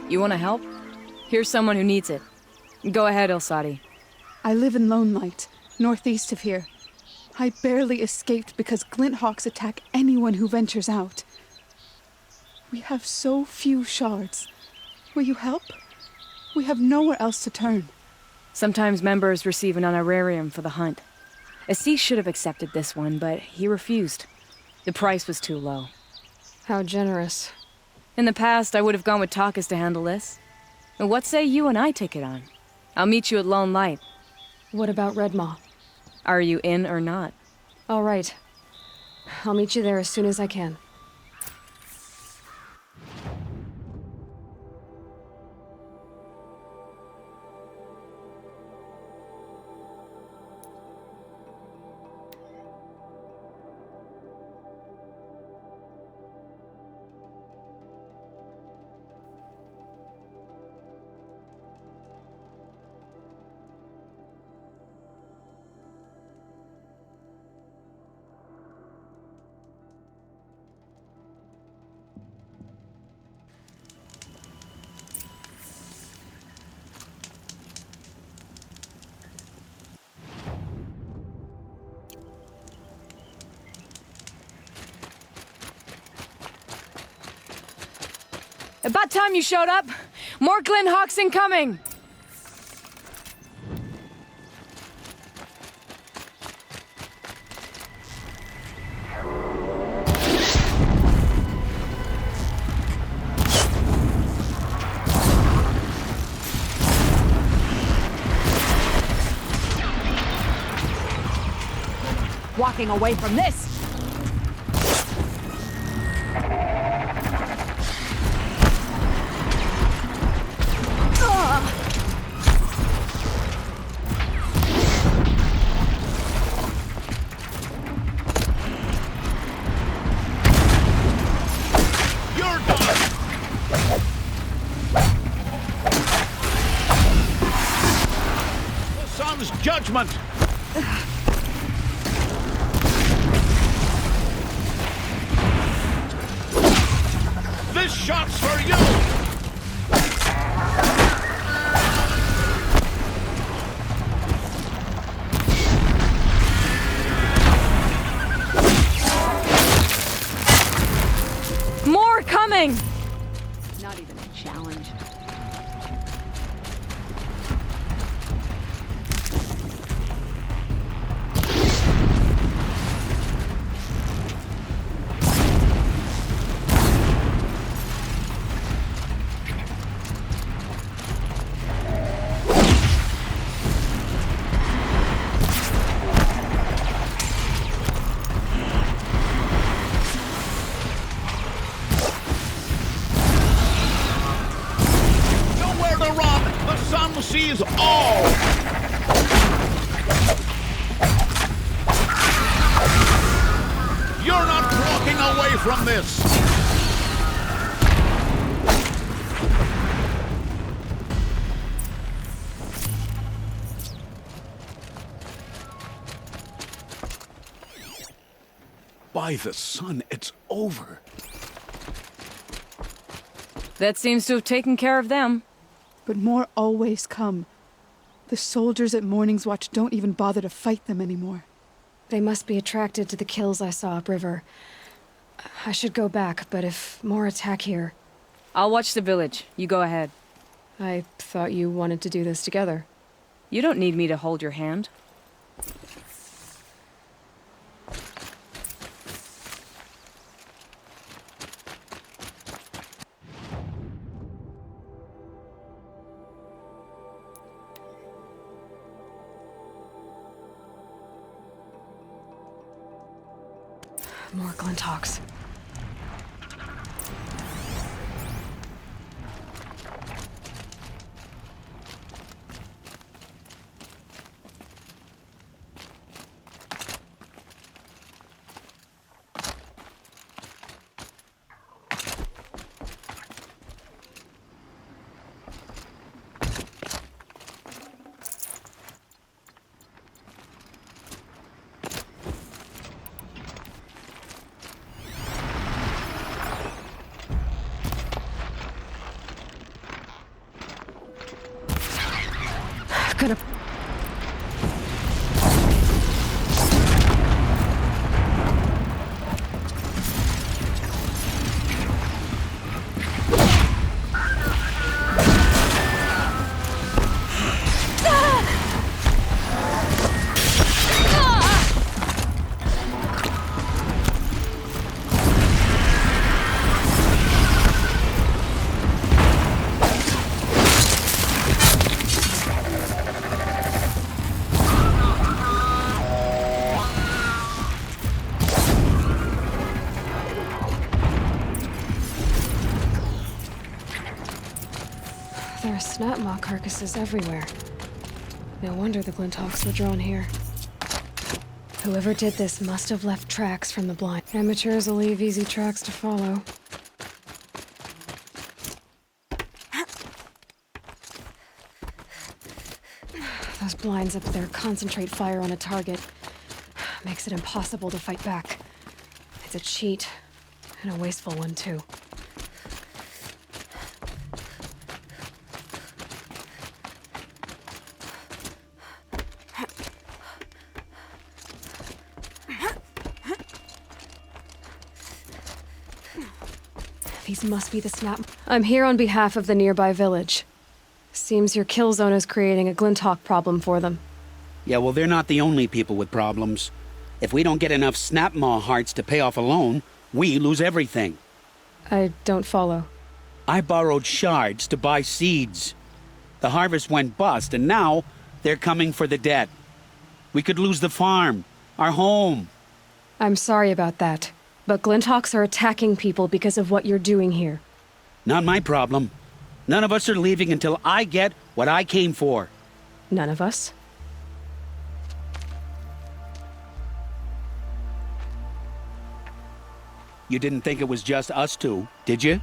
You want to help? Here's someone who needs it. Go ahead, Ilsati. I live in Lone Light, northeast of here. I barely escaped because Glinthawks attack anyone who ventures out. We have so few shards. Will you help? We have nowhere else to turn. Sometimes members receive an honorarium for the hunt. Assis should have accepted this one, but he refused. The price was too low. How generous. In the past, I would have gone with Takas to handle this. And what say you and I take it on? I'll meet you at Lone Light. What about Redmaw? Are you in or not? All right. I'll meet you there as soon as I can. About time you showed up! More Glinthawks incoming! Walking away from this! Judgment! This shot's for you! More coming! Not even a challenge. Sees all! You're not walking away from this! By the sun, it's over. That seems to have taken care of them. But more always come. The soldiers at Morning's Watch don't even bother to fight them anymore. They must be attracted to the kills I saw upriver. I should go back, but if more attack here... I'll watch the village. You go ahead. I thought you wanted to do this together. You don't need me to hold your hand. More Glinthawks. could have... There are snapmaw carcasses everywhere. No wonder the Glinthawks were drawn here. Whoever did this must have left tracks from the blind. Amateurs will leave easy tracks to follow. Those blinds up there concentrate fire on a target. Makes it impossible to fight back. It's a cheat, and a wasteful one too. These must be the snap. I'm here on behalf of the nearby village. Seems your kill zone is creating a Glinthawk problem for them. Yeah, well, they're not the only people with problems. If we don't get enough Snapmaw hearts to pay off a loan, we lose everything. I don't follow. I borrowed shards to buy seeds. The harvest went bust, and now they're coming for the debt. We could lose the farm, our home. I'm sorry about that, but Glinthawks are attacking people because of what you're doing here. Not my problem. None of us are leaving until I get what I came for. None of us? You didn't think it was just us two, did you?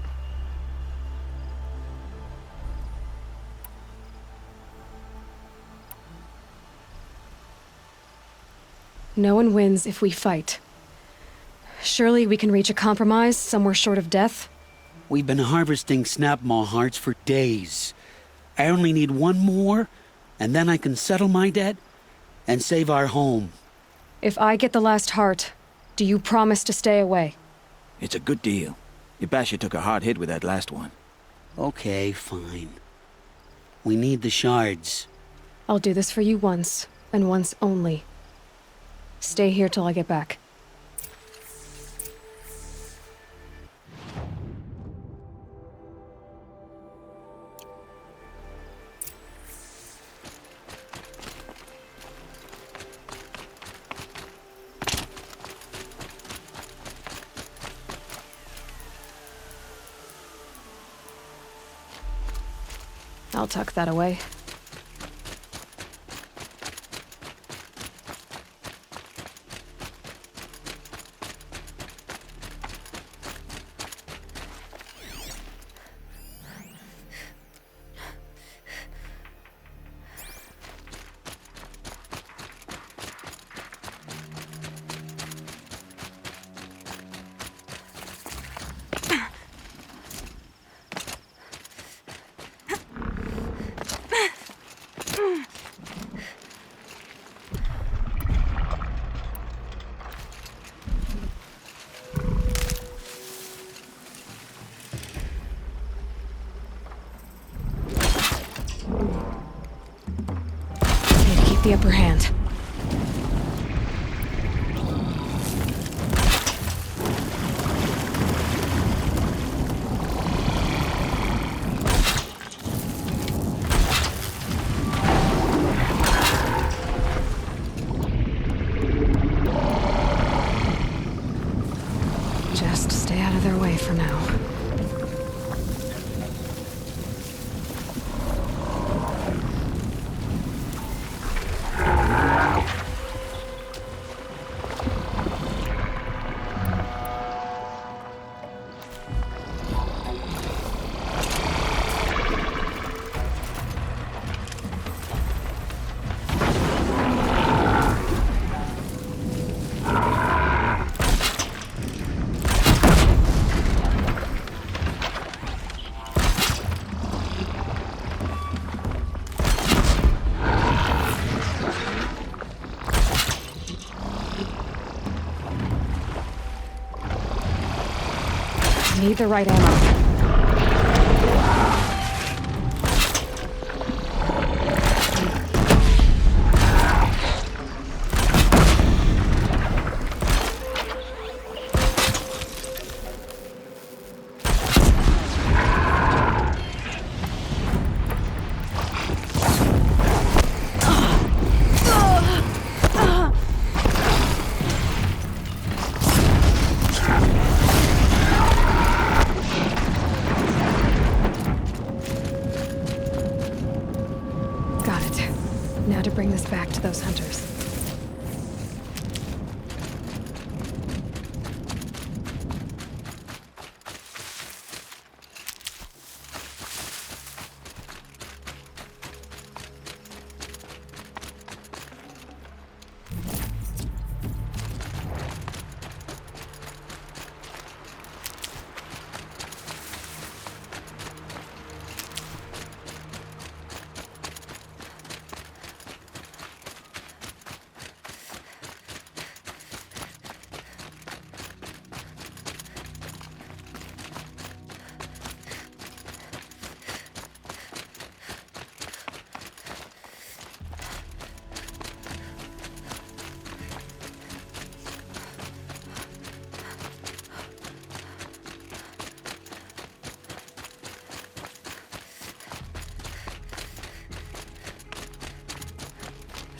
No one wins if we fight. Surely we can reach a compromise somewhere short of death? We've been harvesting Snapmaw hearts for days. I only need one more, and then I can settle my debt and save our home. If I get the last heart, do you promise to stay away? It's a good deal. Yabasha took a hard hit with that last one. Okay, fine. We need the shards. I'll do this for you once, and once only. Stay here till I get back. I'll tuck that away. The upper hand. Just stay out of their way for now. Need the right ammo. Got it. Now to bring this back to those hunters.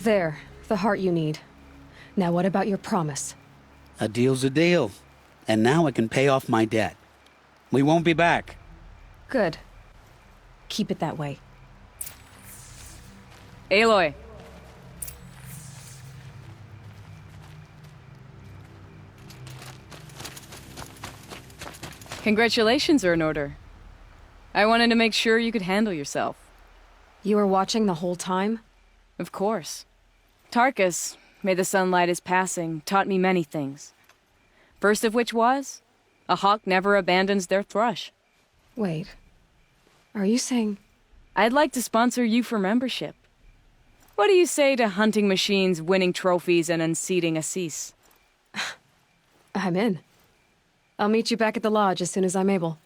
There, the heart you need. Now what about your promise? A deal's a deal. And now I can pay off my debt. We won't be back. Good. Keep it that way. Aloy. Congratulations are in order. I wanted to make sure you could handle yourself. You were watching the whole time? Of course. Tarkus, may the sunlight is passing, taught me many things. First of which was, a hawk never abandons their thrush. Wait. Are you saying... I'd like to sponsor you for membership. What do you say to hunting machines, winning trophies, and unseating Assis? I'm in. I'll meet you back at the lodge as soon as I'm able.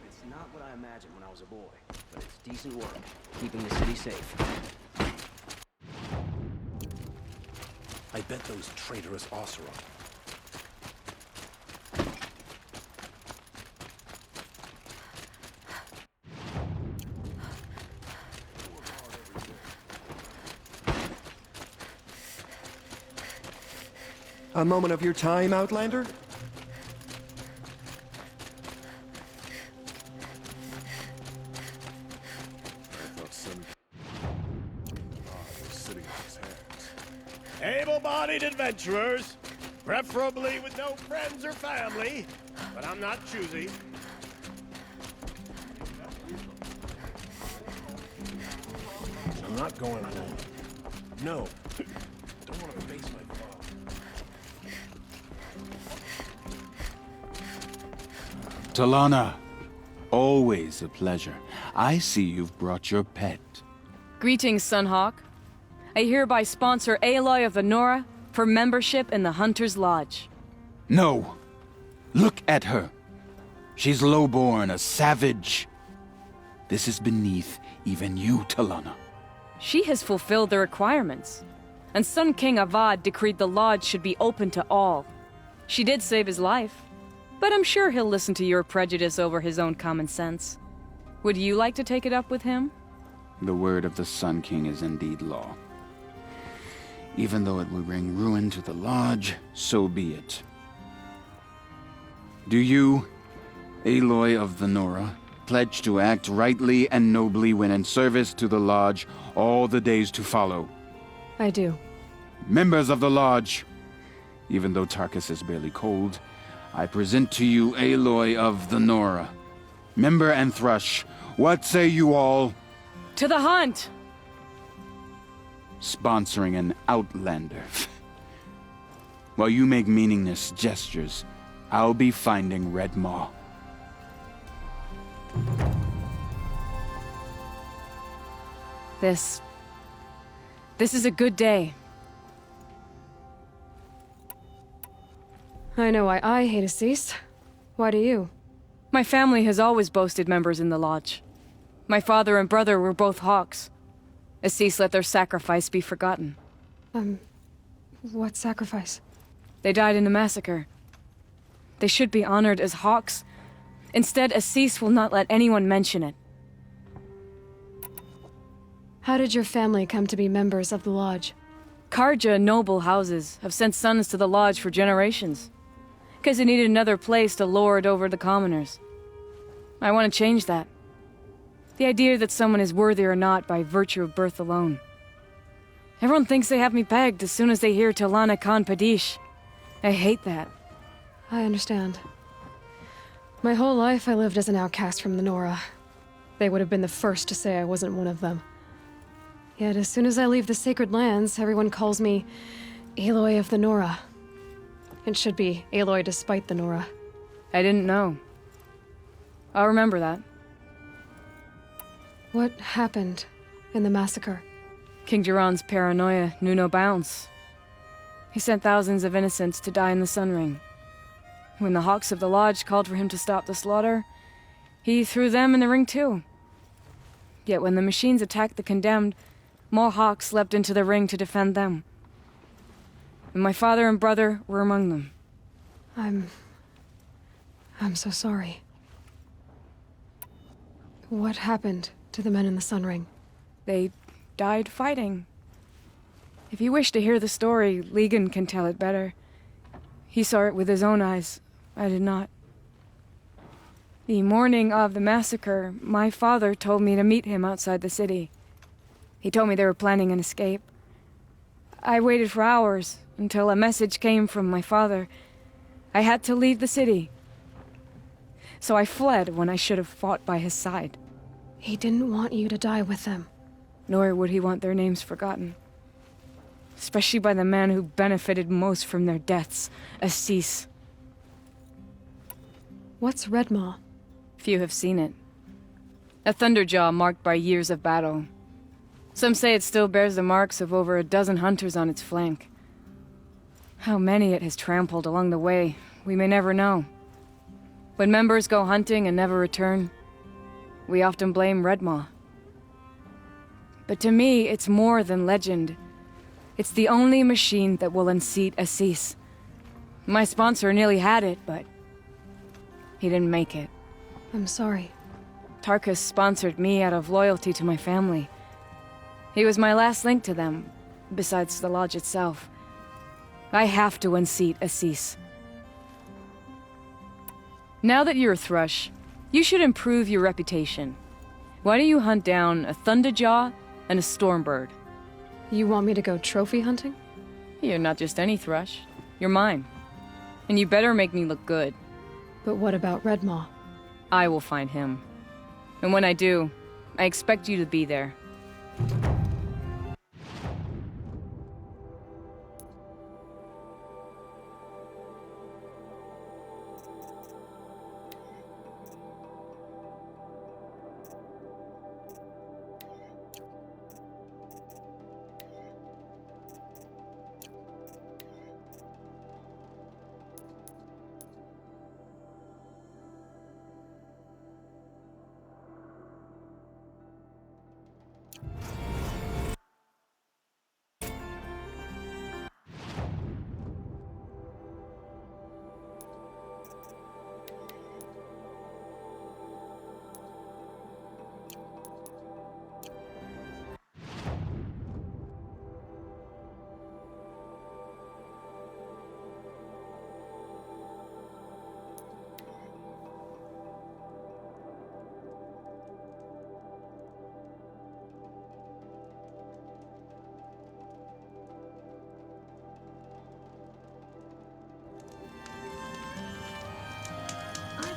It's not what I imagined when I was a boy, but it's decent work, keeping the city safe. I bet those traitorous Oseram. A moment of your time, Outlander? Able-bodied adventurers, preferably with no friends or family, but I'm not choosy. I'm not going alone. No. Don't want to face my father. Talana, always a pleasure. I see you've brought your pet. Greetings, Sunhawk. I hereby sponsor Aloy of the Nora for membership in the Hunter's Lodge. No! Look at her! She's lowborn, a savage. This is beneath even you, Talana. She has fulfilled the requirements, and Sun King Avad decreed the lodge should be open to all. She did save his life, but I'm sure he'll listen to your prejudice over his own common sense. Would you like to take it up with him? The word of the Sun King is indeed law. Even though it will bring ruin to the lodge, so be it. Do you, Aloy of the Nora, pledge to act rightly and nobly when in service to the Lodge all the days to follow. I do. Members of the Lodge, even though Tarkus is barely cold, I present to you Aloy of the Nora. Member and Thrush, what say you all? To the hunt! Sponsoring an outlander. While you make meaningless gestures, I'll be finding Redmaw. This is a good day. I know why I hate Assis. Why do you? My family has always boasted members in the Lodge. My father and brother were both Hawks. Assis let their sacrifice be forgotten. What sacrifice? They died in the massacre. They should be honored as Hawks. Instead, Assis will not let anyone mention it. How did your family come to be members of the Lodge? Carja noble houses have sent sons to the Lodge for generations. Because they needed another place to lord over the commoners. I want to change that. The idea that someone is worthy or not by virtue of birth alone. Everyone thinks they have me pegged as soon as they hear Talana Khan Padish. I hate that. I understand. My whole life I lived as an outcast from the Nora. They would have been the first to say I wasn't one of them. Yet as soon as I leave the Sacred Lands, everyone calls me Aloy of the Nora. It should be Aloy despite the Nora. I didn't know. I'll remember that. What happened in the massacre? King Jiran's paranoia knew no bounds. He sent thousands of innocents to die in the Sun Ring. When the Hawks of the Lodge called for him to stop the slaughter, he threw them in the ring too. Yet when the machines attacked the condemned, more Hawks leapt into the ring to defend them. And my father and brother were among them. I'm so sorry. What happened to the men in the Sun Ring? They died fighting. If you wish to hear the story, Legan can tell it better. He saw it with his own eyes. I did not. The morning of the massacre, my father told me to meet him outside the city. He told me they were planning an escape. I waited for hours until a message came from my father. I had to leave the city. So I fled when I should have fought by his side. He didn't want you to die with them. Nor would he want their names forgotten. Especially by the man who benefited most from their deaths, Assis. What's Redmaw? Few have seen it. A thunderjaw marked by years of battle. Some say it still bears the marks of over a dozen hunters on its flank. How many it has trampled along the way, we may never know. When members go hunting and never return, we often blame Redmaw. But to me, it's more than legend. It's the only machine that will unseat Assis. My sponsor nearly had it, but he didn't make it. I'm sorry. Tarkus sponsored me out of loyalty to my family. He was my last link to them, besides the Lodge itself. I have to unseat Assis. Now that you're a Thrush, you should improve your reputation. Why don't you hunt down a Thunderjaw and a Stormbird? You want me to go trophy hunting? You're not just any Thrush. You're mine. And you better make me look good. But what about Redmaw? I will find him. And when I do, I expect you to be there.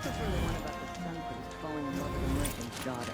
prefer the one about the sun priest falling in love with a merchant's daughter.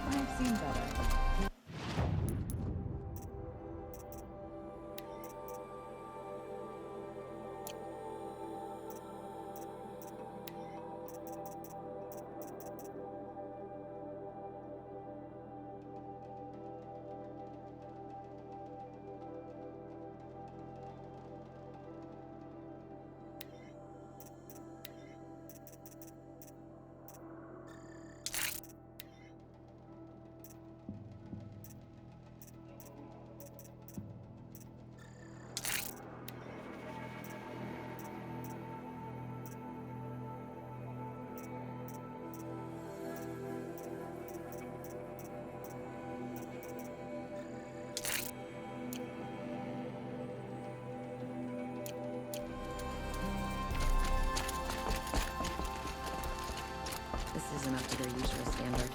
I've seen better. This isn't up to their usual standard.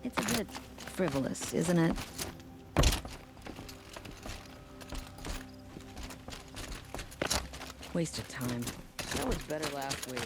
It's a bit frivolous, isn't it? Waste of time. That was better last week.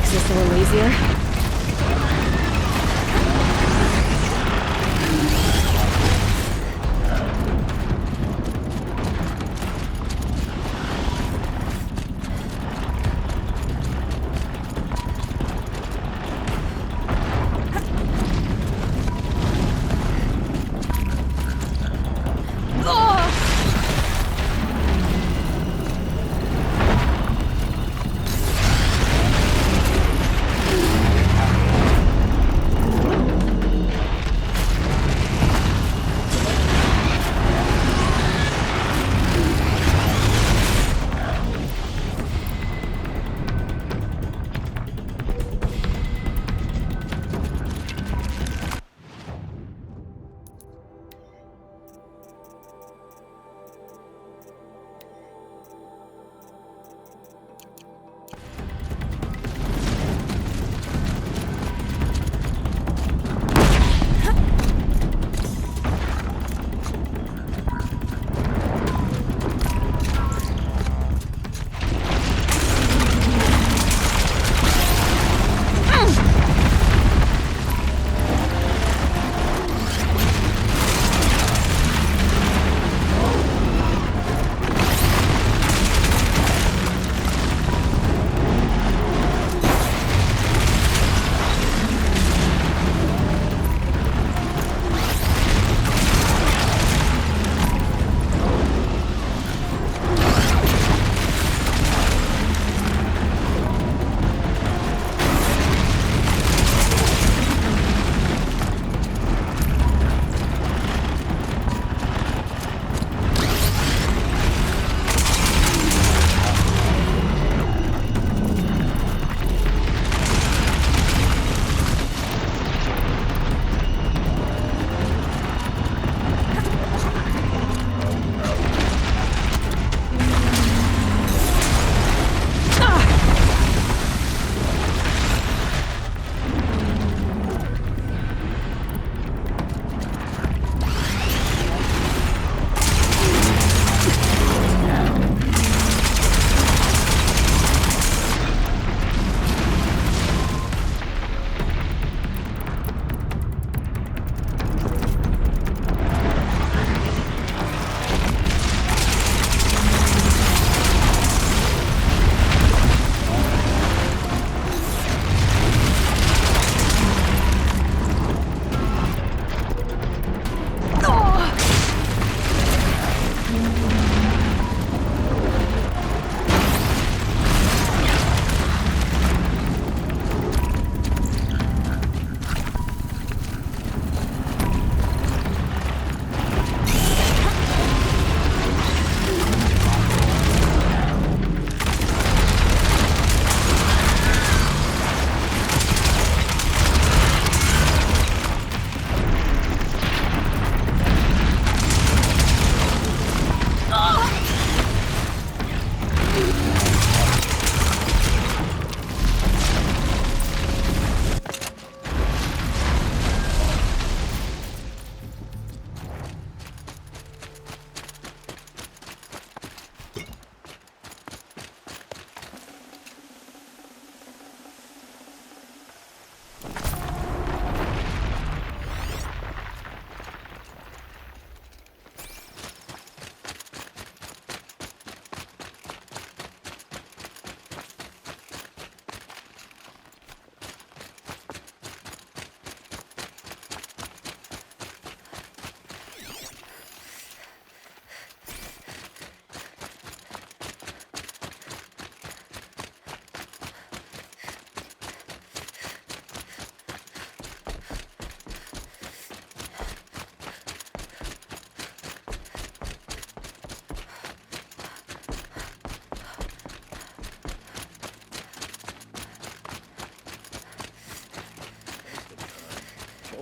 makes this a little easier.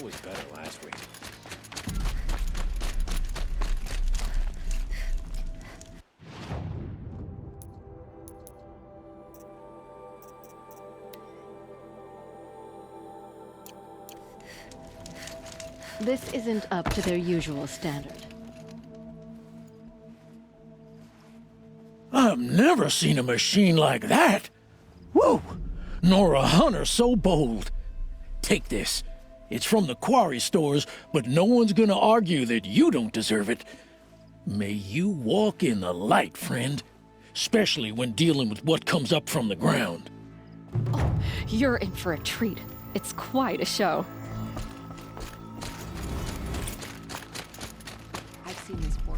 was better last week. This isn't up to their usual standard. I've never seen a machine like that. Whoa! nor a hunter so bold. Take this. It's from the quarry stores, but no one's gonna argue that you don't deserve it. May you walk in the light, friend. Especially when dealing with what comes up from the ground. Oh, you're in for a treat. It's quite a show. I've seen this for